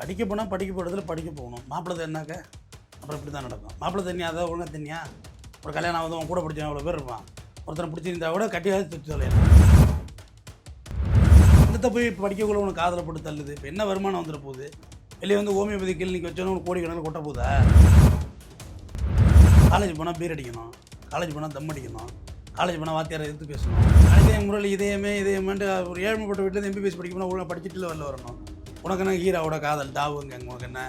படிக்க போனால் படிக்க போகிறதுல படிக்க போகணும். மாப்பிள்ளை தேடினாக்க அப்புறம் இப்படி தான் நடக்கும். மாப்பிள்ளை தண்ணியா அதை ஒழுங்காக தண்ணியா ஒரு கல்யாணம் ஆகுது அவன் கூட படித்தவன் அவ்வளோ பேர் இருப்பான். ஒருத்தனை பிடிச்சிருந்தா கூட கட்டியாவது தூக்கி தொலையலாம். இந்த போய் இப்போ படிக்கக்குள்ள உனக்கு காதலை போட்டு தள்ளுது. இப்போ என்ன வருமானம் வந்துட போகுது? வெளியே வந்து ஹோமியோபதி கிளினிக் வச்சோன்னு ஒரு கோடி கணக்கில் கொட்ட போதா? காலேஜ் போனால் பீர் அடிக்கணும், காலேஜ் போனால் தம் அடிக்கணும், காலேஜ் போனால் வாத்தியாரை எதிர்த்து பேசணும். இதே முறையில் இதயமேன்ட்டு ஒரு ஏழ்மைப்பட்ட வீட்டில் எம்பிபிஎஸ் படிக்க போனால் ஒழுங்காக படிச்சுட்டு வரல வரணும். உனக்கு என்ன ஹீரோவோட காதல் டாவுங்க, உனக்கு என்ன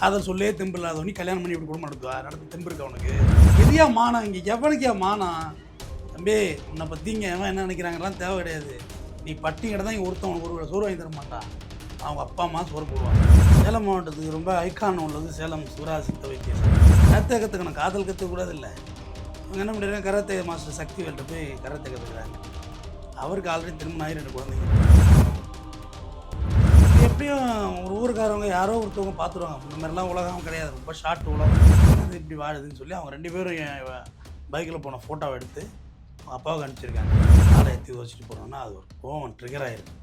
காதல் சொல்லே தெம்பு இல்லாதவனி கல்யாணம் பண்ணி இப்படி குடும்பம் நடத்துவா? நடத்து தெம்பு இருக்கு அவனுக்கு? எதையா மானம் இங்கே எவனுக்கே மானம்? தம்பி உன்னை பற்றிங்க எவன் என்ன நினைக்கிறாங்கலாம் தேவை கிடையாது. நீ பட்டி கடை தான் இங்கே ஒருத்தன் உனக்கு ஒரு சோறு வாங்கி தர மாட்டான். அவங்க அப்பா அம்மா சோறு போடுவாங்க. சேலம் மாவட்டத்துக்கு ரொம்ப ஐக்கான உள்ளது சேலம் சிவராஜ் சித்த வைத்தியம். கராத்தே கற்றுக்கணும், காதல் கற்றுக்கூடாது இல்லை. இவங்க என்ன பண்ணுறாங்க, கராத்தே மாஸ்டர் சக்திவேல்கிட்ட போய் கராத்தே கற்றுக்குறாங்க. அவருக்கு ஆல்ரெடி திருமணம் ஆகி 2 குழந்தைங்க. எப்படியும் ஒரு ஊருக்காரவங்க யாரோ ஒருத்தவங்க பார்த்துருவாங்க. இந்த மாதிரிலாம் உலகம் கிடையாது, ரொம்ப ஷார்ட் உலகம், இது இப்படி வாழுதுன்னு சொல்லி அவங்க 2 பேரும் பைக்கில் போன ஃபோட்டோவை எடுத்து அவங்க அப்பாவுக்கு அனுப்பிச்சிருக்காங்க. ஆளை ஏற்றி வச்சுட்டு போனோன்னா அது ஒரு கோவம் ட்ரிகர் ஆகிருக்கு.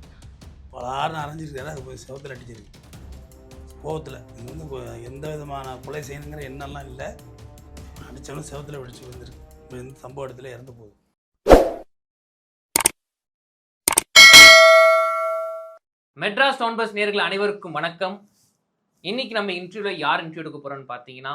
பலாருன்னு அரைஞ்சிருக்காரு, அது போய் செவத்தில் அடிச்சிருக்கு கோவத்தில். இது வந்து எந்த விதமான கொலை செய்யணுங்கிற எண்ணெல்லாம் இல்லை. அடித்தாலும் செவத்தில் வெடிச்சு விழுந்துருக்கு. இந்த சம்பவ இடத்துல இறந்து போகுது. மெட்ராஸ் டவுன் பஸ் நேயர்கள் அனைவருக்கும் வணக்கம். இன்னைக்கு நம்ம இன்டர்வியூவில் யார் இன்டர்வியூ எடுக்க போகிறோம்னு பார்த்தீங்கன்னா,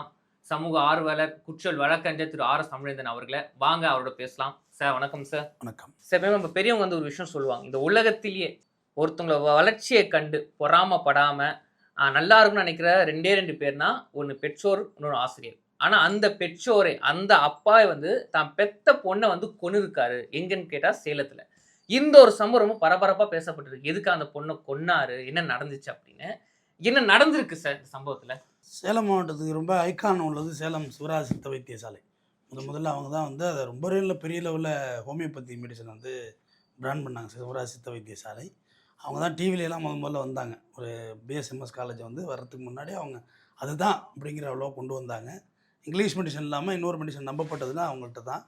சமூக ஆர்வலர் குற்றல் வழக்கறிஞர் திரு ஆர். தமிழேந்தன் அவர்களை வாங்க அவரோட பேசலாம். சார் வணக்கம் சார். வணக்கம் சார். நம்ம பெரியவங்க வந்து ஒரு விஷயம் சொல்லுவாங்க, இந்த உலகத்திலேயே ஒருத்தவங்கள வளர்ச்சியை கண்டு பொறாமப்படாமல் நல்லா இருக்குன்னு நினைக்கிற 2 பேர்னா, ஒன்று பெற்றோர், இன்னொன்று ஆசிரியர். ஆனால் அந்த பெற்றோரை, அந்த அப்பாவை வந்து தான் பெத்த பொண்ணை வந்து கொன்று இருக்காரு. எங்கன்னு கேட்டால் சேலத்தில். இந்த ஒரு சம்பவம் ரொம்ப பரபரப்பாக பேசப்பட்டிருக்கு. எதுக்கு அந்த பொண்ணை கொன்னாரு, என்ன நடந்துச்சு அப்படின்னு. என்ன நடந்திருக்கு சார் இந்த சம்பவத்தில்? சேலம் மாவட்டத்துக்கு ரொம்ப ஐக்கான உள்ளது சேலம் சிவராஜ் சித்த வைத்தியசாலை. முதல்ல அவங்க தான் வந்து அதை ரொம்ப பெரிய லெவலில் ஹோமியோபதி மெடிசன் வந்து பிராண்ட் பண்ணாங்க. சிவராஜ் சித்த வைத்தியசாலை அவங்க தான் டிவிலெலாம் முதல்ல வந்தாங்க. ஒரு பிஎஸ்எம்எஸ் காலேஜ் வந்து வர்றதுக்கு முன்னாடி அவங்க அதுதான் அப்படிங்கிற அவ்வளோ கொண்டு வந்தாங்க. இங்கிலீஷ் மெடிசன் இல்லாமல் இன்னொரு மெடிசன் நம்பப்பட்டதுன்னா அவங்கள்ட்ட தான்.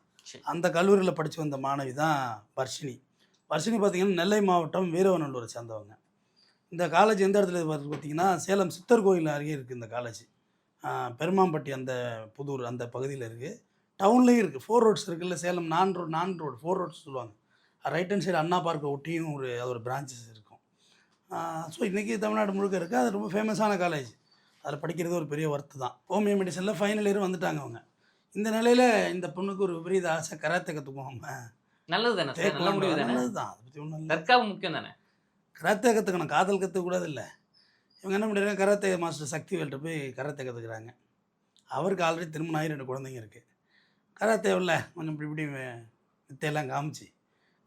அந்த கல்லூரியில் படித்து வந்த மாணவி தான் வர்ஷினி. பார்த்திங்கன்னா நெல்லை மாவட்டம் வீரவநல்லூரை சேர்ந்தவங்க. இந்த காலேஜ் எந்த இடத்துல பார்த்திங்கன்னா சேலம் சித்தர் கோயில் அருகே இருக்குது. இந்த காலேஜ் பெருமாம்பட்டி அந்த புதூர் அந்த பகுதியில் இருக்குது. டவுன்லேயும் இருக்குது. 4 ரோட்ஸ் இருக்குல்ல, சேலம் 4 ரோடு 4 ரோட்ஸ் சொல்லுவாங்க. ரைட் ஹேண்ட் சைடு அண்ணா பார்க்கை ஒட்டியும் ஒரு பிரான்ச்சஸ் இருக்கும். ஸோ இன்றைக்கி தமிழ்நாடு முழுக்க இருக்குது. அது ரொம்ப ஃபேமஸான காலேஜ். அதில் படிக்கிறது ஒரு பெரிய ஒர்த்து தான். ஹோமியோ மெடிசனில் ஃபைனல் இயர் வந்துட்டாங்க அவங்க. இந்த நிலையில் இந்த பொண்ணுக்கு ஒரு விபரீத ஆசை, கராத்தே கற்றுக்குவோம். நல்லது தானே சார், நல்ல முடிவு தானே. நல்லது தான், அதை பற்றி ஒன்றும் இல்லை. தற்காப்பு முக்கியம் தானே. கராத்தே கற்றுக்கணும், காதல் கற்றுக்கூடாது இல்லை. இவங்க என்ன பண்ணுறாங்க, கராத்தே மாஸ்டர் சக்திவேல்கிட்ட போய் கராத்தே கற்றுக்குறாங்க. அவருக்கு ஆல்ரெடி திருமணம் ஆகி 2 குழந்தைங்க இருக்குது. கராத்தேவில் கொஞ்சம் இப்படி வித்தையெல்லாம் காமிச்சு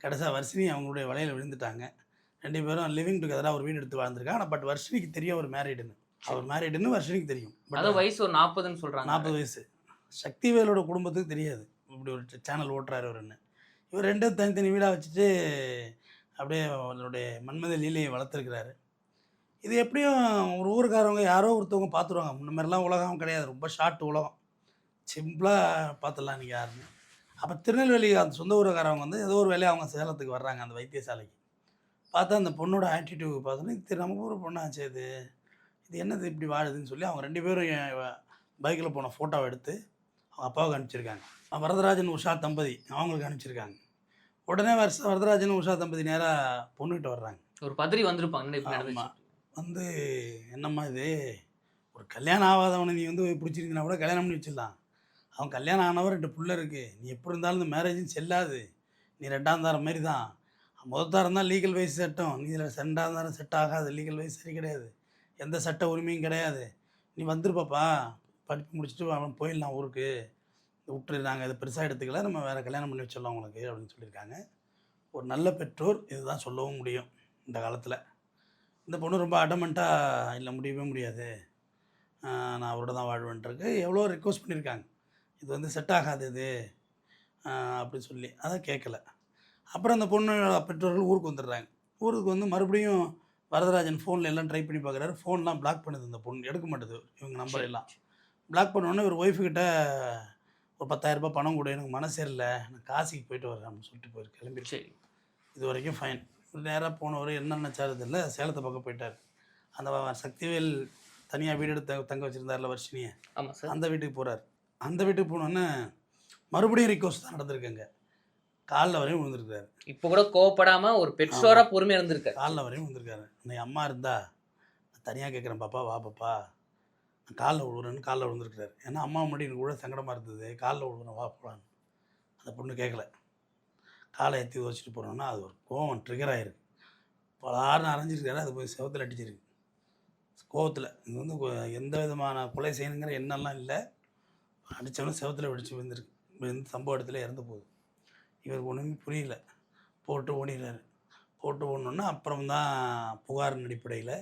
கடைசியாக வர்ஷினி அவங்களுடைய வலையில் விழுந்துட்டாங்க. 2 பேரும் லிவிங் டுகெதராக ஒரு வீடு எடுத்து வாழ்ந்துருக்காங்க. ஆனால் வர்ஷினிக்கு தெரியும் அவர் மேரீடுன்னு. அவர் மேரீடுன்னு வர்ஷினிக்கு தெரியும். அது வயசு ஒரு 40ன்னு சொல்கிறாங்க. 40 வயசு. சக்திவேலோட குடும்பத்துக்கு தெரியாது இப்படி ஒரு சேனல் ஓட்டுறாரு அவருன்னு. இவர் 2 தனித்தனி வீடாக வச்சுட்டு அப்படியே அவருடைய மன்மத லீலையை வளர்த்துருக்கிறாரு. இது எப்படியும் ஒரு ஊருக்காரவங்க யாரோ ஒருத்தவங்க பார்த்துருவாங்க. இந்த மாதிரிலாம் உலகம் கிடையாது, ரொம்ப ஷார்ட் உலகம், சிம்பிளாக பார்த்துடலாம் நீங்கள் யாருன்னு. அப்போ திருநெல்வேலி அந்த சொந்த ஊருக்காரவங்க வந்து ஏதோ ஒரு வேலையை அவங்க சேலத்துக்கு வர்றாங்க அந்த வைத்தியசாலைக்கு. பார்த்தா அந்த பொண்ணோட ஆட்டிடியூட் பார்த்தோன்னா, இது நம்ம ஊர் பொண்ணாச்சு, இது என்னது இப்படி வாழுதுன்னு சொல்லி அவங்க 2 பேரும் பைக்கில் போன ஃபோட்டோவை எடுத்து அவங்க அப்பாவுக்கு அனுப்பிச்சிருக்காங்க. வரதராஜன் உஷா தம்பதி அவங்களுக்கு அனுப்பிச்சிருக்காங்க. உடனே வரதராஜன் உஷா தம்பதி நேராக பொண்ணுகிட்ட வர்றாங்க. ஒரு பதறி வந்திருப்பாங்க. வந்து என்னம்மா இது, ஒரு கல்யாணம் ஆகாதவனை நீ வந்து பிடிச்சிருந்தீங்கன்னா கூட கல்யாணம் பண்ணி வச்சிடலாம். அவன் கல்யாணம் ஆனவர் 2 பிள்ளை இருக்குது. நீ எப்படி இருந்தாலும் இந்த மேரேஜும் செல்லாது. நீ 2ஆம் தாரம் மாரி தான். முதல் தாரம் தான் லீகல் வயசு சட்டம். நீ 2ஆம் தாரம் செட் ஆகாது. லீகல் வயசு சரி கிடையாது, எந்த சட்ட உரிமையும் கிடையாது. நீ வந்துருப்பாப்பா, படிப்பு முடிச்சுட்டு அவன் போயிடலாம் ஊருக்கு, விட்டுரு, நாங்கள் இதை பெருசாக எடுத்துக்கல, நம்ம வேறு கல்யாணம் பண்ணி வச்சிடலாம் உங்களுக்கு அப்படின்னு சொல்லியிருக்காங்க. ஒரு நல்ல பெற்றோர் இதுதான் சொல்லவும் முடியும் இந்த காலத்தில். இந்த பொண்ணு ரொம்ப அடமெண்ட்டாக இல்லை, முடியவே முடியாது, நான் அவரோட தான் வாழ்வேன்ட்டுருக்கு. எவ்வளோ ரிக்வஸ்ட் பண்ணியிருக்காங்க, இது வந்து செட் ஆகாது இது அப்படின்னு சொல்லி. அதை கேட்கல. அப்புறம் அந்த பொண்ணு பெற்றோர்கள் ஊருக்கு வந்துடுறாங்க. ஊருக்கு வந்து மறுபடியும் வரதராஜன் ஃபோனில் எல்லாம் ட்ரை பண்ணி பார்க்குறாரு. ஃபோன்லாம் பிளாக் பண்ணுது இந்த பொண்ணு, எடுக்க மாட்டுது இவங்க நம்பர் எல்லாம். பிளாக் பண்ணோன்னே ஒரு ஒய்ஃபுக்கிட்ட ஒரு 10,000 ரூபாய் பணம் கொடு, எனக்கு மனசே இல்லை, நான் காசிக்கு போயிட்டு வரேன் அப்படின்னு சொல்லிட்டு கிளம்பிடுச்சு. இது வரைக்கும் ஃபைன். நேராக போனவர் என்ன நினச்சாரு தெரியல, சேலத்தை பக்கம் போயிட்டார். அந்த சக்திவேல் தனியாக வீடு எடுத்து தங்க வச்சுருந்தார்ல வர்ஷினியை, ஆமா சார். அந்த வீட்டுக்கு போகிறார். அந்த வீட்டுக்கு போனோன்னே மறுபடியும் ரிக்வஸ்ட் தான் நடந்திருக்குங்க. காலில் வரையும் விழுந்திருக்காரு. இப்போ கூட கோவப்படாம ஒரு பெற்றோரா பொறுமையா இருந்திருக்காரு. காலில் வரையும் விழுந்திருக்காரு. இன்னைக்கு அம்மா இருந்தா நான் தனியாக கேட்குறேன், பாப்பா வா பாப்பா, நான் காலில் விழுவுறேன்னு காலில் விழுந்திருக்கிறாரு. ஏன்னா அம்மா முன்னாடி எனக்கு கூட சங்கடமாக இருந்தது, காலில் விழுவுறேன் வா போகலான்னு. அந்த பொண்ணு கேட்கல. காலை ஏற்றி வச்சுட்டு போனோன்னா அது ஒரு கோவம் ட்ரிகர் ஆகிருக்கு. பலாருன்னு அரைஞ்சிருக்காரு, அது போய் செவத்தில் அடிச்சிருக்கு கோவத்தில். இது வந்து எந்த விதமான கொலை செய்யணுங்கிற எண்ணம்லாம் இல்லை. அடித்தவனும் செவத்தில் வெடிச்சு விழுந்திருக்கு. விழுந்து சம்பவ இடத்துல இறந்து போகுது. இவருக்கு ஒன்றுமே புரியல, போட்டு ஓடிடுறாரு. போட்டு ஓடணுன்னா அப்புறம் தான் புகாரின் அடிப்படையில்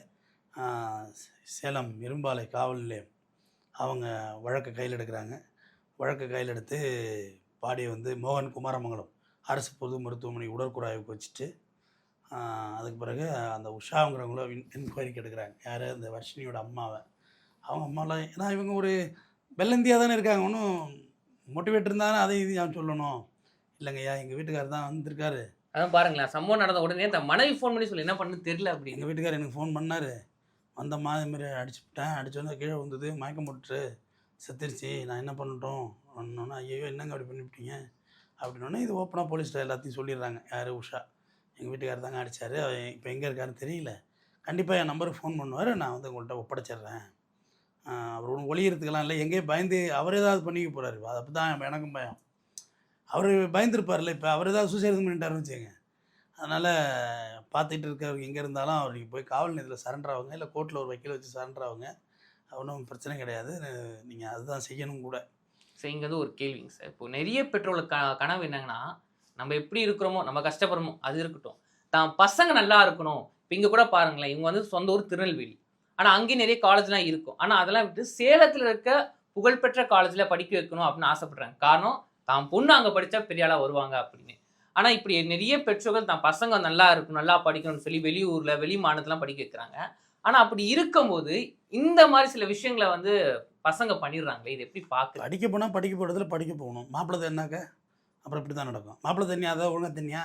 சேலம் இரும்பாலை காவல் நிலையம் அவங்க வழக்கை கையில் எடுக்கிறாங்க. வழக்கை கையில் எடுத்து பாடியை வந்து மோகன் குமாரமங்கலம் அரசு பொது மருத்துவமனை உடற்கூறாய்வுக்கு வச்சுட்டு அதுக்கு பிறகு அந்த உஷாங்கிறவங்கள என்கொயரிக்கு எடுக்கிறாங்க. யார்? அந்த வர்ஷினியோட அம்மாவை. அவங்க அம்மாலாம் ஏன்னா இவங்க ஒரு வெள்ளந்தியாக தானே இருக்காங்க, ஒன்றும் மோட்டிவேட் இருந்தாலும் அதை இது நான் சொல்லணும் இல்லைங்கய்யா, எங்கள் வீட்டுக்காரர் தான் வந்திருக்காரு. அதான் பாருங்களேன், சம்பவம் நடந்த உடனே அந்த மனைவி ஃபோன் பண்ணி சொல்லி என்ன பண்ணுன்னு தெரியல அப்படி. எங்கள் வீட்டுக்காரர் எனக்கு ஃபோன் பண்ணார், வந்தம்மா இதுமாரி அடிச்சுவிட்டேன், அடித்தோன்னே கீழே வந்தது, மயக்கம் போட்டுட்டு செத்துருச்சு, நான் என்ன பண்ணட்டும் ஒன்னொன்னா. ஐயோ என்னங்க அப்படி பண்ணிவிட்டீங்க அப்படின்னோடனே இது ஓப்பனாக போலீஸ்கிட்ட எல்லாத்தையும் சொல்லிடுறாங்க. யார்? உஷா. எங்கள் வீட்டுக்காரர் தாங்க அடித்தார், இப்போ எங்கே இருக்காருன்னு தெரியல, கண்டிப்பாக என் நம்பருக்கு ஃபோன் பண்ணுவார், நான் வந்து உங்கள்கிட்ட ஒப்படைச்சிட்றேன். அவர் ஒன்றும் ஒளியறதுக்கெல்லாம் இல்லை, எங்கேயே பயந்து அவர் ஏதாவது பண்ணிக்க போகிறாரு. அது அப்படி தான் எனக்கும் பயம். அவர் பயந்துருப்பார்ல, இப்போ அவர் ஏதாவது சூசைட் பண்ணிட்டாருன்னு வச்சுக்கோங்க. அதனால் பார்த்துட்டு இருக்கவருக்கு எங்கே இருந்தாலும் அவர் நீங்கள் போய் காவல் நிலையத்தில் சரண்டர் ஆகுங்க, இல்லை கோர்ட்டில் ஒரு வக்கீல் வச்சு சரண்டர் ஆகுங்க, ஒன்றும் பிரச்சனை கிடையாது, நீங்கள் அதுதான் செய்யணும் கூட. சார் இங்கே வந்து ஒரு கேள்விங்க சார், இப்போ நிறைய பெற்றோர்கள் கனவு என்னங்கன்னா, நம்ம எப்படி இருக்கிறோமோ நம்ம கஷ்டப்படுறோமோ அது இருக்கட்டும், தான் பசங்க நல்லா இருக்கணும். இப்போ இங்கே கூட பாருங்களேன், இவங்க வந்து சொந்த ஊர் திருநெல்வேலி, ஆனால் அங்கேயும் நிறைய காலேஜ்லாம் இருக்கும், ஆனால் அதெல்லாம் விட்டு சேலத்தில் இருக்க புகழ்பெற்ற காலேஜில் படிக்க வைக்கணும் அப்படின்னு ஆசைப்படுறாங்க. காரணம் தான் பொண்ணு அங்கே படித்தா பெரிய ஆளாக வருவாங்க அப்படின்னு. ஆனால் இப்படி நிறைய பெற்றோர்கள் தான் பசங்க நல்லா இருக்கணும், நல்லா படிக்கணும்னு சொல்லி வெளியூரில் வெளி மாநிலத்தெலாம் படிக்க வைக்கிறாங்க. ஆனால் அப்படி இருக்கும்போது இந்த மாதிரி சில விஷயங்களை வந்து பசங்க பண்ணிடுறாங்களே, இது எப்படி பார்க்க? படிக்க போனால் படிக்க போகிறதுல படிக்க போகணும். மாப்பிள்ளை தண்ணினாக்க அப்புறம் இப்படி தான் நடக்கும். மாப்பிள்ளை தண்ணி அதான் ஒழுங்காக தண்ணியா?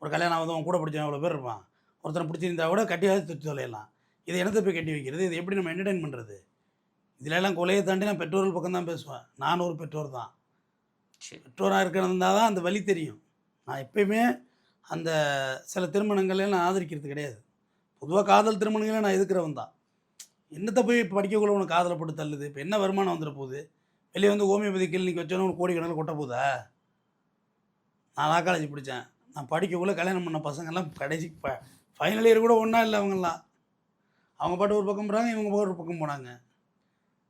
ஒரு கல்யாணம் ஆகுது, அவன் கூட படித்தவன் எவ்வளோ பேர் இருப்பான், ஒருத்தனை பிடிச்சிருந்தா கூட கட்டியாவது தொட்டு தொலையலாம். இதை என்னத்தை போய் கட்டி வைக்கிறது? இது எப்படி நம்ம என்டர்டைன் பண்ணுறது? இதிலெல்லாம் கொலையை தாண்டி நான் பெற்றோர்கள் பக்கம் தான் பேசுவேன். நான் ஒரு பெற்றோர் தான். பெற்றோராக இருக்கிறதா தான் அந்த வழி தெரியும். நான் எப்பயுமே அந்த சில திருமணங்களையும் நான் ஆதரிக்கிறது கிடையாது. பொதுவாக காதல் திருமணங்களே நான் எதுக்குறவன் தான். என்னத்தை போய் படிக்கக்குள்ள உனக்கு காதலை போட்டு தள்ளுது? இப்போ என்ன வருமானம் வந்துட போகுது? வெளியே வந்து ஹோமியோபதி கிளினிக் வச்சோன்னு உனக்கு கோடிக்கணக்கில் கொட்ட போதா? நான் காலேஜ் படித்தேன், நான் படிக்கக்குள்ளே கல்யாணம் பண்ண பசங்கள்லாம் கடைசி ஃபைனல் இயர் கூட ஒன்றா இல்லை. அவங்கெல்லாம் அவங்க பாட்டு ஒரு பக்கம் போகிறாங்க, இவங்க பாட்டு ஒரு பக்கம் போனாங்க.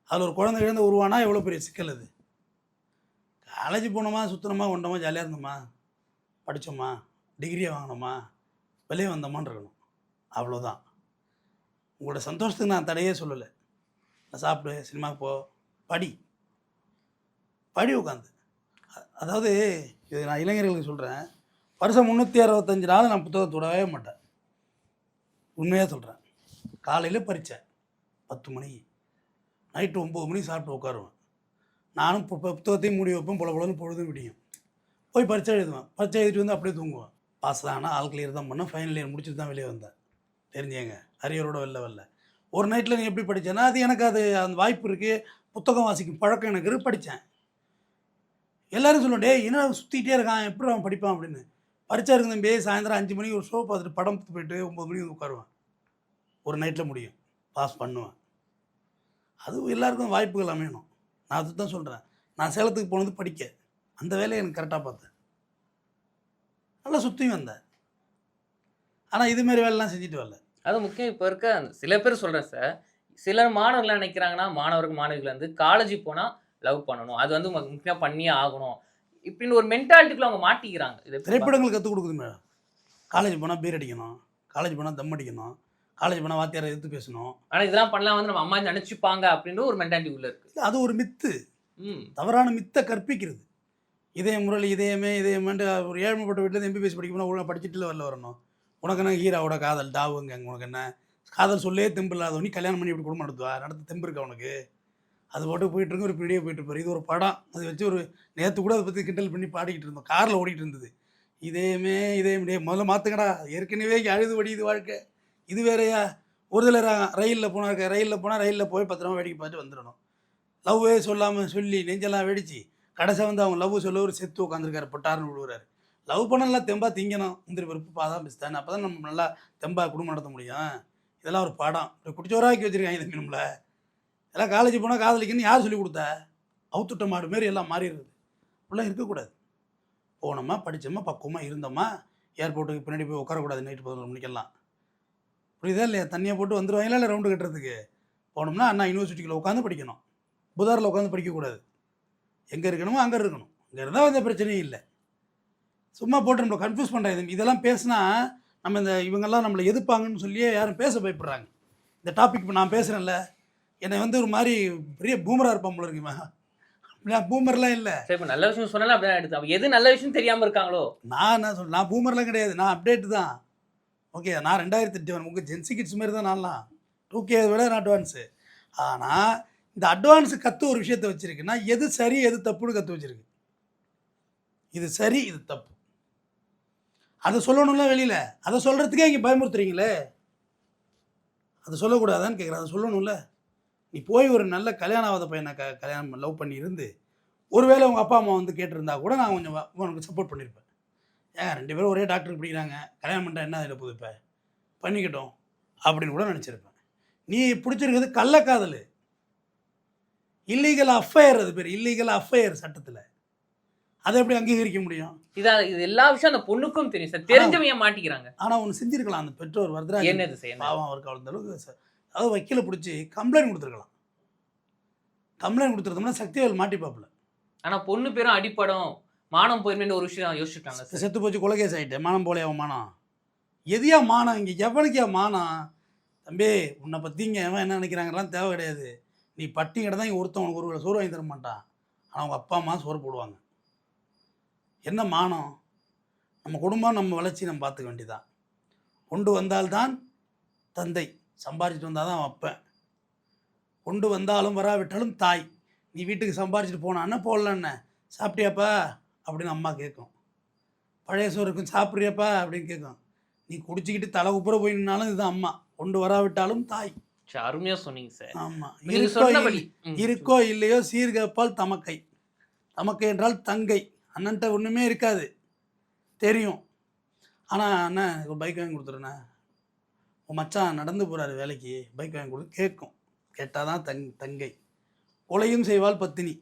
அதில் ஒரு குழந்தை இழந்து உருவானா எவ்வளோ பெரிய சிக்கல் அது. காலேஜ் போனோமா, சுற்றினோமா, ஒன்றோமா, ஜாலியாக இருந்தோமா, படித்தோமா, டிகிரியை வாங்கினோமா, வெளியே வந்தோமான்னு இருக்கணும். அவ்வளோதான். உங்களோட சந்தோஷத்துக்கு நான் தடையே சொல்லலை. நான் சாப்பிடு, சினிமாவுக்கு போ, படி உட்காந்து. அதாவது இது நான் இளைஞர்களுக்கு சொல்கிறேன், வருஷம் 365 நாள் நான் புத்தகத்தை விடவே மாட்டேன். உண்மையாக சொல்கிறேன். காலையில் பரீட்சை 10 மணிக்கு, நைட்டு 9 மணிக்கு சாப்பிட்டு உட்காருவேன். நானும் புத்தகத்தையும் மூடி வைப்பேன், பொலன்னு பொழுதும் விடியும். போய் பரீட்சை எழுதுவேன். பரீட்சை எழுதிட்டு வந்து அப்படியே தூங்குவேன். பாஸ் தான் ஆனால் ஆல் கிளியர் தான் பண்ணேன். ஃபைனல் இயர் முடிச்சுட்டு தான் வெளியே வந்தேன். தெரிஞ்சேங்க, அரியரோட வெளில ஒரு நைட்டில் நீ எப்படி படித்தேன்னா, அது எனக்கு அது அந்த வாய்ப்பு இருக்குது. புத்தகம் வாசிக்கும் பழக்கம் எனக்கு இருக்குது, படித்தேன். எல்லோரும் சொல்லுவேன், டே என்ன சுற்றிக்கிட்டே இருக்கான், எப்படி அவன் படிப்பான் அப்படின்னு. பரீட்சை இருக்குது தம்பி, சாயந்தரம் 5 மணிக்கு ஒரு ஷோ பார்த்துட்டு படம் போயிட்டு 9 மணிக்கு வந்து உட்காருவேன். ஒரு நைட்டில் முடியும், பாஸ் பண்ணுவேன். அது எல்லாருக்கும் வாய்ப்புகள் அமையணும். நான் அது தான் சொல்கிறேன். நான் சேலத்துக்கு போனது படிக்க, அந்த வேலையை எனக்கு கரெக்டாக பார்த்தேன், நல்லா சுற்றியும் வந்தேன். ஆனால் இதுமாரி வேலைலாம் செஞ்சுட்டு வரல. அது முக்கியம். இப்போ இருக்க சில பேர் சொல்கிறேன் சார், சில மாணவர்கள் நினைக்கிறாங்கன்னா, மாணவிகள் வந்து காலேஜ் போனால் லவ் பண்ணணும், அது வந்து முக்கியம் பண்ணியே ஆகணும் இப்படின்னு ஒரு மென்டாலிட்டிக்குள்ள அவங்க மாட்டிக்கிறாங்க. இது திரைப்படங்கள் கற்றுக் கொடுக்குது மேடம். காலேஜ் போனால் பீர் அடிக்கணும், காலேஜ் போனால் தம் அடிக்கணும், காலேஜ் போனால் வாத்தியாரை எதிர்த்து பேசணும். ஆனால் இதெல்லாம் பண்ணலாம் வந்து நம்ம அம்மா நினச்சிப்பாங்க அப்படின்ற ஒரு மென்டாலிட்டி உள்ள இருக்குது. அது ஒரு மித்து, தவறான மித்தை கற்பிக்கிறது. முரளி இதயமேன்ட்டு ஒரு ஏழ்மைப்பட்ட வீட்டில் எம்பிபிஎஸ் படிக்க போனால் ஒழுங்காக படிச்சுட்டு வரல வரணும். உனக்கு என்ன ஹீரோவோட காதல் டாவுங்க, உனக்கு என்ன காதல் சொல்லே தெம்பு இல்லாதவனி கல்யாணம் பண்ணி இப்படி குடும்பம் நடத்துவா, நடத்த தெம்பு இருக்கா உனக்கு? அது போட்டு போயிட்டுருக்கு, ஒரு பீடியோ போயிட்டுருப்பார். இது ஒரு படம், அதை வச்சு ஒரு நேற்று கூட அதை பற்றி கிண்டல் பண்ணி பாடிக்கிட்டு இருந்தோம், காரில் ஓடிட்டு இருந்தது. இதயமே முதல்ல மாற்றுங்கடா, ஏற்கனவே அழுது வடியுது வாழ்க்கை, இது வேறையா? ஒரு சிலர் ரயிலில் போனால் ரயிலில் போய் பத்திரமா வேடிக்கை பார்த்துட்டு வந்துடணும். லவ்வே சொல்லாமல் சொல்லி நெஞ்செல்லாம் வெடிச்சு கடைசி வந்து அவங்க லவ் சொல்ல ஒரு செத்து உட்காந்துருக்காரு பொட்டாருன்னு விழுவுறாரு. லவ் பண்ண நல்லா தெம்பாக திங்கணும், முந்திரி பருப்பு பாதாம் பிஸ்தான்னு, அப்போ தான் நம்ம நல்லா தெம்பாக குடும்பம் நடத்த முடியும். இதெல்லாம் ஒரு படம். இப்போ குடிச்சோராக்கி வச்சுருக்காங்க இந்த மீனும்ல. எல்லாம் காலேஜ் போனால் காதலிக்கன்னு யார் சொல்லி கொடுத்தா? அவுத்துட்ட மாடு மாரி எல்லாம் மாறிடுறது. அப்படிலாம் இருக்கக்கூடாது. போனோமா, படித்தோமா, பக்குவமாக இருந்தோமா, ஏர்போர்ட்டுக்கு பின்னாடி போய் உட்காரக்கூடாது நைட்டு 11 மணிக்கெல்லாம். புரியுதா இல்லையா? தண்ணியை போட்டு வந்துடுவாங்களா இல்லை ரவுண்டு கட்டுறதுக்கு? போனோம்னா அண்ணா யூனிவர்சிட்டிக்குள்ளே உட்காந்து படிக்கணும். புதாரில் உட்காந்து படிக்கக்கூடாது. எங்கே இருக்கணுமோ அங்கே இருக்கணும். இங்கே இருந்தால் எந்த பிரச்சனையும் இல்லை. சும்மா போட்டு நம்மளை கன்ஃபியூஸ் பண்ணுறாங்க. இதெல்லாம் பேசினா நம்ம இவங்கெல்லாம் நம்மளை எதிர்ப்பாங்கன்னு சொல்லியே யாரும் பேச பயப்படுறாங்க. இந்த டாபிக் இப்போ நான் பேசுகிறேன்ல, என்னை வந்து ஒரு மாதிரி பெரிய பூமராக இருப்பான் போல இருக்குமா? நான் பூமர்லாம் இல்லை. சரி, இப்போ நல்ல விஷயம் சொன்னாலும் அப்படியே எடுத்து அப்போ எது நல்ல விஷயம் தெரியாமல் இருக்காங்களோ? நான் என்ன சொல்கிறேன், நான் பூமர்லாம் கிடையாது, நான் அப்டேட்டு தான். ஓகே, நான் 2008 உங்கள் ஜென்சி கிட்ஸ் மாரி தான் நான்லாம். 2K விட நான் அட்வான்ஸு. ஆனால் இந்த அட்வான்ஸு கற்று ஒரு விஷயத்தை வச்சுருக்குன்னா எது சரி எது தப்புன்னு கற்று வச்சுருக்கு. இது சரி இது தப்பு அதை சொல்லணும்ல வெளியில். அதை சொல்கிறதுக்கே இங்கே பயமுறுத்துறீங்களே. அதை சொல்லக்கூடாதான்னு கேட்குறேன். அதை சொல்லணும்ல. நீ போய் ஒரு நல்ல கல்யாணம் ஆகாத பையனை கல்யாணம் லவ் பண்ணி இருந்து ஒருவேளை உங்கள் அப்பா அம்மா வந்து கேட்டிருந்தா கூட நான் கொஞ்சம் உனக்கு சப்போர்ட் பண்ணியிருப்பேன். ஏன் 2 பேரும் ஒரே டாக்டருக்கு படிக்கிறாங்க, கல்யாணம் பண்ணிட்டா என்ன அதில் போகுது, இப்போ பண்ணிக்கிட்டோம் அப்படின்னு கூட நினச்சிருப்பேன். நீ பிடிச்சிருக்கிறது கள்ளக்காதல், இல்லீகல் அஃபையர். அது பேர் இல்லீகல் அஃபையர் சட்டத்தில். அதை எப்படி அங்கீகரிக்க முடியும்? இது எல்லா விஷயம் அந்த பொண்ணுக்கும் தெரியும் சார், தெரிஞ்சவங்க மாட்டிக்கிறாங்க. ஆனால் ஒன்று செஞ்சுருக்கலாம் அந்த பெற்றோர் வரதுராஜ். என்னது செய்யணும்? பாவம், அவருக்கு அந்த அளவுக்கு அதாவது வக்கீலை பிடிச்சி கம்ப்ளைண்ட் கொடுத்துருக்கலாம். கம்ப்ளைண்ட் கொடுத்துருந்தோம்னா சக்திவேல் மாட்டிப்பாப்புல. ஆனால் பொண்ணு பேரும் அடிப்படம், மானம் போயிருமேன்னு ஒரு விஷயம் யோசிச்சுட்டாங்க. செத்து போச்சு, கொலைகேஸ் ஆகிட்டேன், மானம் போலே அவன் மானம். எதையா மானம்? இங்கே எவனுக்கே மானம்? தம்பி, உன்னை பற்றிங்க எவன் என்ன நினைக்கிறாங்கலாம் தேவை கிடையாது. நீ பட்டி கடை தான் இங்கே ஒருத்தன் உனக்கு ஒரு சோறு வாங்கி தர மாட்டான். ஆனால் அவங்க அப்பா அம்மா சோறு போடுவாங்க. என்ன மானம்? நம்ம குடும்பம் நம்ம வளர்ச்சி நம்ம பார்த்துக்க வேண்டியதான். கொண்டு வந்தால்தான் தந்தை, சம்பாரிச்சிட்டு வந்தால் தான் வைப்பேன். கொண்டு வந்தாலும் வராவிட்டாலும் தாய். நீ வீட்டுக்கு சம்பாரிச்சிட்டு போனான்னா போடலன்னு சாப்பிட்டியாப்பா அப்படின்னு அம்மா கேட்கும். பழைய சோறுக்கும் சாப்பிட்றியாப்பா அப்படின்னு கேட்கும். நீ குடிச்சிக்கிட்டு தலை உப்புற போய் நின்னாலும் இதுதான் அம்மா. கொண்டு வராவிட்டாலும் தாய். அருமையாக சொன்னீங்க சார். ஆமாம். இருக்கோ இல்லையோ சீர்கப்பால் தமக்கை. தமக்கை என்றால் தங்கை. அண்ணன்ட்ட ஒன்றுமே இருக்காது தெரியும். ஆனால் அண்ணன் ஒரு பைக் வாங்கி கொடுத்துருண்ணே, உன் மச்சான் நடந்து போகிறாரு வேலைக்கு, பைக் வாங்கி கொடுத்து கேட்கும். கேட்டால் தான் தங்கை. கொலையும் செய்வாள் பத்தினி.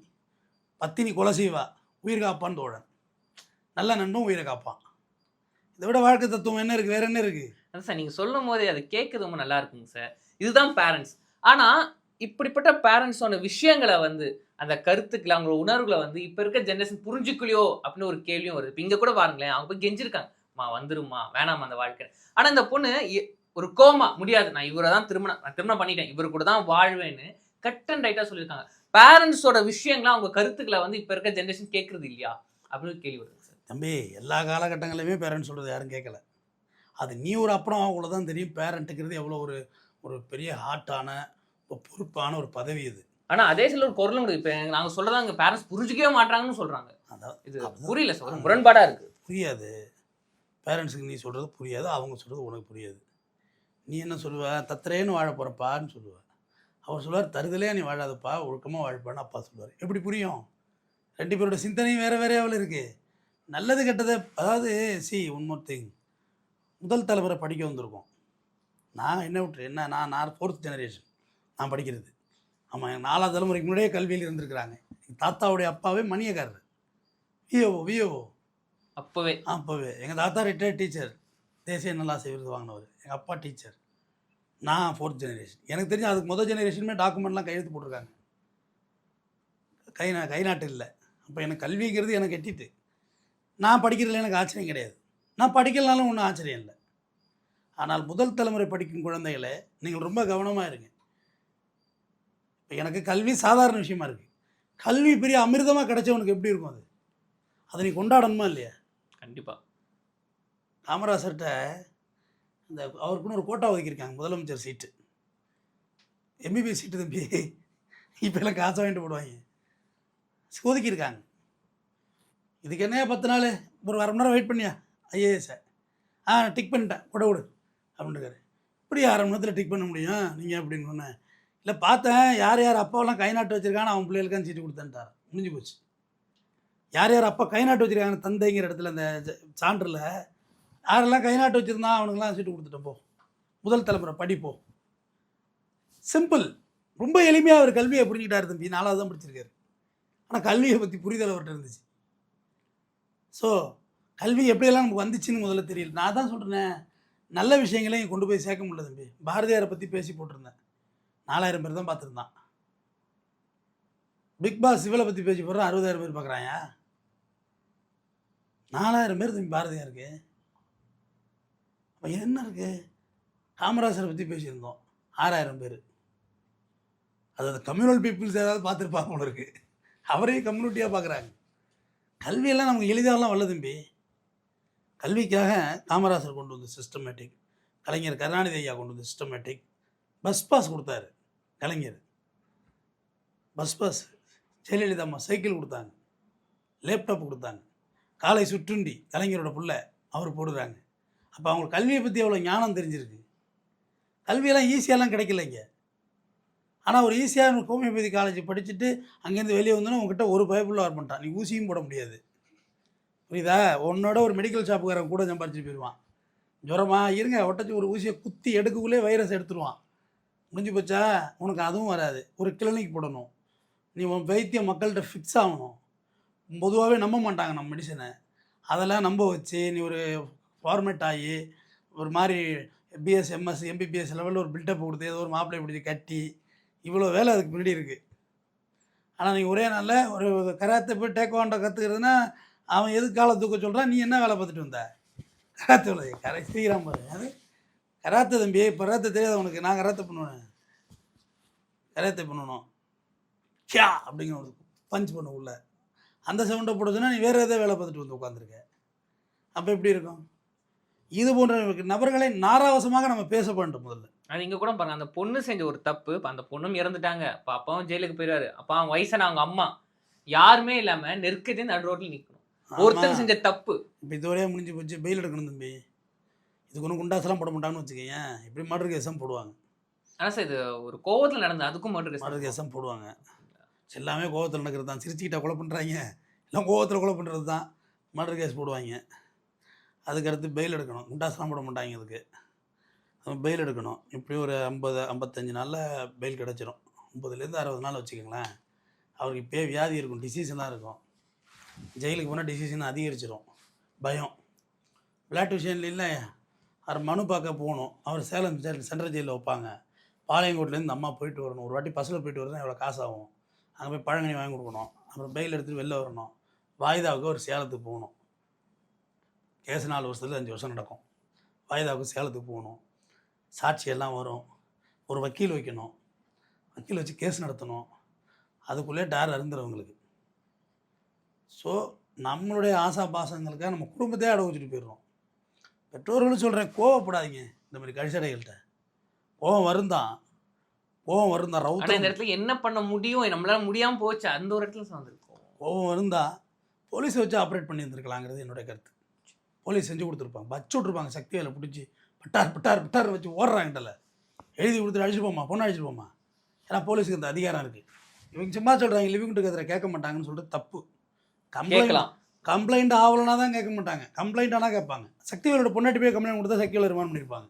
பத்தினி கொலை செய்வா, உயிர் காப்பான் தோழன். நல்ல நண்பன் உயிரை காப்பான். இதை விட வாழ்க்கை தத்துவம் என்ன இருக்குது? வேறு என்ன இருக்குது? அதான் சார், நீங்கள் சொல்லும் போதே அதை கேட்குறது ரொம்ப நல்லா இருக்குங்க சார். இதுதான் பேரண்ட்ஸ். ஆனால் இப்படிப்பட்ட பேரண்ட்ஸோட விஷயங்களை வந்து அந்த கருத்துக்களை, அவங்களோட உணர்வுகளை வந்து இப்போ இருக்க ஜென்ரேஷன் புரிஞ்சுக்கலையோ அப்படின்னு ஒரு கேள்வியும் வருது. இப்போ இங்கே கூட பாருங்களேன், அவங்க போய் கெஞ்சிருக்காங்க, மா வந்துருமா, வேணாமா அந்த வாழ்க்கை. ஆனால் இந்த பொண்ணு ஒரு கோமா முடியாது, நான் இவரை தான் திருமணம் பண்ணிட்டேன், இவரு கூட தான் வாழ்வேன்னு கட் அண்ட் ரைட்டாக சொல்லியிருக்காங்க. பேரண்ட்ஸோட விஷயங்களை, அவங்க கருத்துக்களை வந்து இப்போ இருக்க ஜென்ரேஷன் கேட்குறது இல்லையா அப்படின்னு கேள்வி வருது சார். தம்பி, எல்லா காலகட்டங்களையுமே பேரண்ட்ஸ் சொல்கிறது யாரும் கேட்கல. அது நீ ஒரு அப்புறம் அவங்கள தான் தெரியும். பேரண்ட்டுங்கிறது எவ்வளோ ஒரு பெரிய ஹார்ட்டான ஒரு பொறுப்பான ஒரு பதவி இது. ஆனால் அதே சில ஒரு குரலும் இருக்குது. இப்போ நாங்கள் சொல்கிறதா எங்கள் பேரண்ட்ஸ் புரிஞ்சிக்கவே மாட்டாங்கன்னு சொல்கிறாங்க. அதான் இது புரியல சார், முரண்பாடாக இருக்குது. புரியாது. பேரண்ட்ஸுக்கு நீ சொல்கிறது புரியாது, அவங்க சொல்கிறது உனக்கு புரியாது. நீ என்ன சொல்லுவ? தத்திரேன்னு வாழ போகிறப்பான்னு சொல்லுவ. அவர் சொல்லுவார், தருதலே நீ வாழாதப்பா, ஒழுக்கமாக வாழ்ப்பான்னு அப்பா சொல்லுவார். எப்படி புரியும்? 2 பேரோட சிந்தனையும் வேறு வேறையாவில் இருக்குது. நல்லது கெட்டதை, அதாவது ஒன் மோர் திங், முதல் தலைமுறை படிக்க வந்திருக்கோம். நான் என்ன நான் 4th ஜெனரேஷன் நான் படிக்கிறது. ஆமாம், எங்கள் 4ஆவது தலைமுறைக்கு முன்னாடியே கல்வியில் இருந்திருக்கிறாங்க. எங்கள் தாத்தாவுடைய அப்பாவே மணியக்காரர், விஓஓ அப்போவே. எங்கள் தாத்தா ரிட்டையர்ட் டீச்சர், தேசிய நல்லாசை விருது வாங்கினவர். எங்கள் அப்பா டீச்சர். நான் 4th ஜெனரேஷன். எனக்கு தெரிஞ்சு அதுக்கு முதல் ஜெனரேஷனுமே டாக்குமெண்ட்லாம் கையெழுத்து போட்டிருக்காங்க. கை நாட்டு இல்லை. அப்போ எனக்கு கல்விங்கிறது எனக்கு எட்டிட்டு. நான் படிக்கிறதுல எனக்கு ஆச்சரியம் கிடையாது. நான் படிக்கலனாலும் ஒன்றும் ஆச்சரியம் இல்லை. ஆனால் முதல் தலைமுறை படிக்கும் குழந்தைகளை நீங்கள் ரொம்ப கவனமாக இருங்க. இப்போ எனக்கு கல்வி சாதாரண விஷயமா இருக்குது. கல்வி பெரிய அமிர்தமாக கிடைச்சவனுக்கு எப்படி இருக்கும்? அதை நீ கொண்டாடணுமா இல்லையா? கண்டிப்பாக. காமராசர்கிட்ட இந்த அவருக்குன்னு ஒரு கோட்டா ஒதுக்கியிருக்காங்க, முதலமைச்சர் சீட்டு, எம்பிபிஎஸ் சீட்டு. தம்பி, இப்போ எல்லாம் காசை வாங்கிட்டு போடுவாங்க. ஒதுக்கியிருக்காங்க. இதுக்கு என்ன 10 நாள், ஒரு 1/2 மணி நேரம் வெயிட் பண்ணியா ஐஏஎஸை? டிக் பண்ணிட்டேன், விடு அப்படின்ட்டுருக்காரு. எப்படி 1/2 மணி நேரத்தில் டிக் பண்ண முடியும் நீங்கள் அப்படின்னு ஒன்று இல்லை பார்த்தேன் யார் யார் அப்பாவெல்லாம் கை நாட்டு வச்சுருக்கான்னு அவன் பிள்ளைகளுக்கான சீட்டு கொடுத்தேன்ட்டார். முடிஞ்சு போச்சு. யார் யார் அப்பா கை நாட்டு வச்சுருக்காங்க தந்தைங்கிற இடத்துல அந்த சான்றில் யாரெல்லாம் கை நாட்டு வச்சுருந்தான் அவனுங்களாம் சீட்டு கொடுத்துட்டேன் போ, முதல் தலைமுறை படிப்போம். சிம்பிள். ரொம்ப எளிமையாக அவர் கல்வியை புரிஞ்சுக்கிட்டாரு தம்பி. 4வது தான் படிச்சிருக்காரு. ஆனால் கல்வியை பற்றி புரிதல் அவர்கிட்ட இருந்துச்சு. ஸோ கல்வி எப்படியெல்லாம் நமக்கு வந்துச்சுன்னு முதல்ல தெரியல. நான் தான் சொல்கிறேன், நல்ல விஷயங்களையும் கொண்டு போய் சேர்க்க முடியல தம்பி. பாரதியாரை பற்றி பேசி போட்டிருந்தேன், 4000 பேர் தான் பார்த்துருந்தான். பிக் பாஸ் சிவலை பற்றி பேசி போடுறோம், 60,000 பேர் பார்க்குறாயா? 4000 பேர் தம்பி பாரதியாருக்கு. அப்போ என்ன இருக்குது? காமராஜரை பற்றி பேசியிருந்தோம், 6000 பேர். அதாவது கம்யூனல் பீப்புள்ஸ் ஏதாவது பார்த்துருப்பாங்க போல இருக்குது, அவரையும் கம்யூனிட்டியாக பார்க்குறாங்க. கல்வியெல்லாம் நமக்கு எளிதாகலாம் வரல தம்பி. கல்விக்காக காமராஜர் கொண்டு வந்து சிஸ்டமேட்டிக், கலைஞர் கருணாநிதி ஐயா கொண்டு வந்து சிஸ்டமேட்டிக். பஸ் பாஸ் கொடுத்தாரு கலைஞர், பஸ் பாஸ். ஜெயலலிதா அம்மா சைக்கிள் கொடுத்தாங்க, லேப்டாப் கொடுத்தாங்க. காலை சுற்றுண்டி கலைஞரோட புள்ள அவர் போடுறாங்க. அப்போ அவங்களுக்கு கல்வியை பற்றி எவ்வளோ ஞானம் தெரிஞ்சிருக்கு. கல்வியெல்லாம் ஈஸியாலாம் கிடைக்கலைங்க. ஆனால் ஒரு ஈஸியாக ஹோமியோபதி காலேஜ் படிச்சுட்டு அங்கேருந்து வெளியே வந்தோன்னா உங்ககிட்ட ஒரு பயப்புள்ள வர பண்ணிட்டான், நீ ஊசியும் போட முடியாது. புரியுதா? உன்னோட ஒரு மெடிக்கல் ஷாப்புக்காரன் கூட சம்பாரிச்சு போயிடுவான். ஜுரமா இருங்க ஒட்டச்சி ஒரு ஊசியை குத்தி எடுக்கக்குள்ளே வைரஸ் எடுத்துருவான். முடிஞ்சு போச்சா? உனக்கு அதுவும் வராது. ஒரு கிளினிக் போடணும், நீ உன் வைத்தியம் மக்கள்கிட்ட ஃபிக்ஸ் ஆகணும். பொதுவாகவே நம்ப மாட்டாங்க நம்ம மெடிசனை. அதெல்லாம் நம்ப வச்சு நீ ஒரு ஃபார்மேட் ஆகி ஒரு மாதிரி பிஎஸ் எம்எஸ் எம்பிபிஎஸ் லெவலில் ஒரு பில்டப் கொடுத்து ஏதோ ஒரு மாப்பிள்ளை பிடிச்சி கட்டி இவ்வளோ வேலை அதுக்கு பின்னாடி இருக்குது. ஆனால் நீங்கள் ஒரே நாளில் ஒரு கராத்தை போய் டேக்வாண்டோ கற்றுக்கிறதுனா அவன் எதுக்கு காலை தூக்க சொல்கிறான், நீ என்ன வேலை பார்த்துட்டு வந்த? கராத்தே உள்ள கரை சீக்கிரம் பாரு. அது கராத்தே தம்பி, இப்போ கராத்தே தெரியாது உனக்கு. நான் கராத்தே பண்ணுவேன், கராத்தே பண்ணணும். கியா அப்படிங்கிற ஒரு பஞ்ச் பண்ண உள்ள அந்த சவுண்டை போடுச்சுன்னா நீ வேறு எதாவது வேலை பார்த்துட்டு வந்து உட்காந்துருக்க. அப்போ எப்படி இருக்கும்? இது போன்ற நபர்களை நாராவசமாக நம்ம பேச வேண்டும் முதல்ல. அது இங்கே கூட பாருங்க, அந்த பொண்ணு செஞ்ச ஒரு தப்பு. இப்போ அந்த பொண்ணும் இறந்துட்டாங்க, இப்போ அப்பாவும் ஜெயிலுக்கு போயிடுவாரு. அப்போ அவன் வயசான அவங்க அம்மா யாருமே இல்லாமல் நெருக்கடி நடு ரோட்டில் நிற்கணும். ஒருத்தன் செஞ்ச தப்பு இப்போ இதோடய முடிஞ்சு போச்சு. பெயில் எடுக்கணும் தம்பி. இதுக்கு ஒன்றும் குண்டாசெல்லாம் போட மாட்டாங்கன்னு வச்சுக்கோங்க, இப்படி மர்டர் கேஸும் போடுவாங்க. ஆனால் சார் இது ஒரு கோவத்தில் நடந்தது, அதுக்கும் மர்டர் கேஸும் போடுவாங்க. எல்லாமே கோவத்தில் நடக்கிறது தான். சிரிச்சுக்கிட்ட கொலை பண்ணுறாங்க, எல்லாம் கோவத்தில் கொலை பண்ணுறது தான். மர்டர் கேஸ் போடுவாங்க. அதுக்கடுத்து பெயில் எடுக்கணும். குண்டாசெல்லாம் போட மாட்டாங்க. அதுக்கு பெயில் எடுக்கணும். இப்படி ஒரு 50-55 நாளில் பெயில் கிடச்சிரும். 50லேருந்து 60 நாள் வச்சுக்கோங்களேன். அவருக்கு இப்போயே வியாதி இருக்கும், டிசீஸ்லாம் இருக்கும். ஜெயிலுக்கு போனால் டிசீஸ்னு அதிகரிச்சிடும். பயம். விளையாட்டு விஷயம் இல்லை. அவர் மனு பார்க்க போகணும். அவர் சேலம் சென்ட்ரல் ஜெயிலில் வைப்பாங்க. பாளையங்கோட்டிலேருந்து அம்மா போயிட்டு வரணும். ஒரு வாட்டி பஸ்ஸில் போயிட்டு வரணும், எவ்வளோ காசு ஆகும். அங்கே போய் பழங்கனி வாங்கி கொடுக்கணும். அப்புறம் பெயில் எடுத்துகிட்டு வெளில வரணும். வாய்தாவுக்கு ஒரு சேலத்துக்கு போகணும். கேஸ் 4 வருஷத்துல 5 வருஷம் நடக்கும். வாய்தாவுக்கு சேலத்துக்கு போகணும். சாட்சியெல்லாம் வரும். ஒரு வக்கீல் வைக்கணும். வக்கீல் வச்சு கேஸ் நடத்தணும். அதுக்குள்ளே டார் அருந்துறவங்களுக்கு. ஸோ நம்மளுடைய ஆசா பாசங்களுக்காக நம்ம குடும்பத்தையே அடை வச்சுட்டு போயிடுறோம். பெற்றோர்களும் சொல்கிறேன், கோவப்படாதீங்க. இந்த மாதிரி கழிச்சடைகள்கிட்ட கோவம் வருந்தான் ரவுண்ட். இந்த இடத்துல என்ன பண்ண முடியும், நம்மளால முடியாமல் போச்சு, அந்த ஒரு இடத்துல வந்திருக்கோம். கோவம் வருந்தால் போலீஸை வச்சு ஆப்ரேட் பண்ணியிருந்துருக்கலாங்கிறது என்னுடைய கருத்து. போலீஸ் செஞ்சு கொடுத்துருப்பாங்க, வச்சு விட்ருப்பாங்க. சக்திவேலை பிடிச்சி பட்டார் வச்சு ஓடுறாங்கட்டல, எழுதி கொடுத்துட்டு அழிச்சு போமா, பொண்ணு அழிச்சு போமா. ஏன்னா போலீஸுக்கு அந்த அதிகாரம் இருக்குது. இவங்க சும்மா சொல்கிறாங்க லிவிங் டுகெதரை கேட்க மாட்டாங்கன்னு சொல்லிட்டு தப்பு. கம்ப்ளைண்ட் ஆகலைன்னா தான் கேட்க மாட்டாங்க, கம்ப்ளைண்ட் ஆனால் கேட்பாங்க. சக்திவேலோட பொண்ணாட்டி போய் கம்ப்ளைண்ட் கொடுத்தா சக்திவேல் ரிமாண்ட் பண்ணியிருப்பாங்க.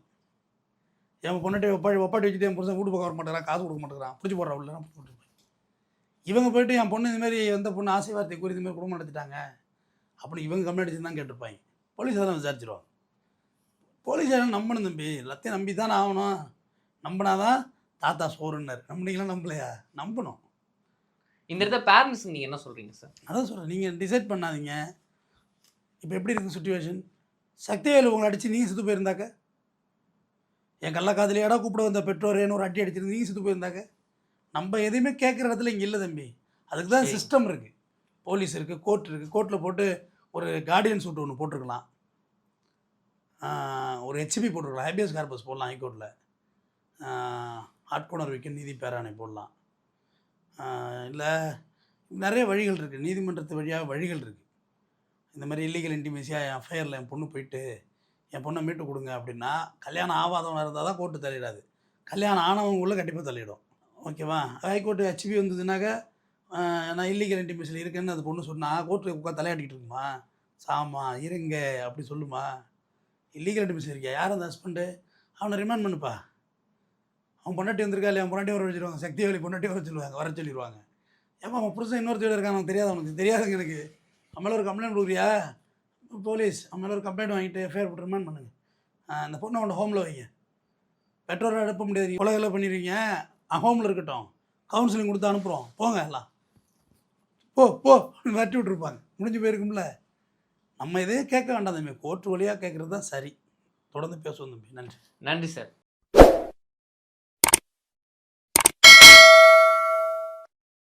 என் பொண்ணாட்டி ஒப்பாட்டி வச்சுட்டு என் புருஷன் வீட்டு பக்கம் வர மாட்டேங்கிறான், காசு கொடுக்க மாட்டேங்கிறான், பிடிச்சி போடுறா உள்ள போட்டுருப்பேன். இவங்க போய்ட்டு என் பொண்ணு இதுமாதிரி எந்த பொண்ணு ஆசை வார்த்தை கூறி இதுமாதிரி குடும்பம் நடத்திட்டாங்க அப்படி இவங்க கம்ப்ளைண்ட் வச்சு தான் கேட்டிருப்பாங்க. போலீஸ் அதெல்லாம் விசாரிச்சிருவாங்க. போலீஸ் எல்லாம் நம்பணும் தம்பி, எல்லாத்தையும் நம்பி தானே ஆகணும். நம்பினாதான் தாத்தா சோறுன்னார். நம்பினீங்களாம் நம்பலையா? நம்பணும். இந்த இடத்துல பேரண்ட்ஸுக்கு நீங்கள் என்ன சொல்கிறீங்க சார்? அதான் சொல்கிறேன், நீங்கள் டிசைட் பண்ணாதீங்க. இப்போ எப்படி இருக்குது சுச்சுவேஷன்? சக்திவேலு உங்களை அடித்து நீங்கள் சுற்று போயிருந்தாக்க, என் கள்ளக்காதலியாடா கூப்பிட வந்த பெற்றோரேன்னு ஒரு அடி அடிச்சிருந்து நீங்கள் சுற்று போயிருந்தாக்க, நம்ம எதையுமே கேட்குற இடத்துல இங்கே இல்லை தம்பி. அதுக்கு தான் சிஸ்டம் இருக்குது, போலீஸ் இருக்குது, கோர்ட் இருக்குது. கோர்ட்டில் போட்டு ஒரு கார்டியன் சூட் ஒன்று போட்டிருக்கலாம், ஒரு ஹெச்பி போட்டிருக்கலாம், ஹேபியஸ் கார்பஸ் போடலாம், ஹைகோர்ட்டில் ஆட்கொணர் வைக்க நீதி பேராணை போடலாம். இல்லை நிறைய வழிகள் இருக்குது, நீதிமன்றத்து வழியாக வழிகள் இருக்குது. இந்த மாதிரி இல்லீகல் இன்டிமேசியாக என் அஃபையரில் என் பொண்ணு போயிட்டு என் பொண்ணை மீட்டு கொடுங்க அப்படின்னா, கல்யாணம் ஆகாதவனாக இருந்தால் தான் கோர்ட்டு தள்ளிடாது, கல்யாணம் ஆனவங்களுக்குள்ள கண்டிப்பாக தள்ளிடும். ஓகேவா? ஹைகோர்ட்டு ஹெச்பி வந்ததுனாக்கா நான் இல்லீகல் இன்டிமேசியில் இருக்கேன்னு அந்த பொண்ணு சொன்னால் கோர்ட்டு உட்காந்து தலையாட்டிக்கிட்டு இருக்குமா? சாமா இருங்க அப்படி சொல்லுமா? இல்லீகல் இன்டிமேசி இருக்கியா? யார் அந்த ஹஸ்பண்டு? அவனை ரிமாண்ட் பண்ணுப்பா. அவன் பொண்டாட்டி வந்திருக்கா இல்லையா? அவன் பொண்டாட்டி வர வச்சுருவாங்க, சக்திவேலி பொண்டாட்டி வர சொல்லிடுவாங்க. ஏமா அவன் புருஷன் இன்னொருத்தர் இருக்கான், அவனுக்கு தெரியாது, அவனுக்கு தெரியாதுங்க எனக்கு. அவன் மேலே ஒரு கம்ப்ளைண்ட் கொடுக்குறியா? போலீஸ் அவன் மேலே ஒரு கம்ப்ளைண்ட் வாங்கிட்டு எஃப்ஐஆர் போட்டு ரிமாண்ட் பண்ணுங்க. அந்த பொண்ணை அவனை ஹோமில் வைங்க. பெற்றோரை அனுப்ப முடியாது, நீங்கள் உலகில் பண்ணிடுவீங்க. ஹோமில் இருக்கட்டும், கவுன்சிலிங் கொடுத்து அனுப்புகிறோம், போங்க எல்லாம் போ போ அப்படின்னு வரட்டி விட்ருப்பாங்க, முடிஞ்சு போயிருக்கும்ல. நம்ம இதே கேட்க வேண்டாம் தம்பி, கோர்ட்டு வழியாக கேட்குறது தான் சரி. தொடர்ந்து பேசுவோம் தம்பி. நன்றி. நன்றி சார்.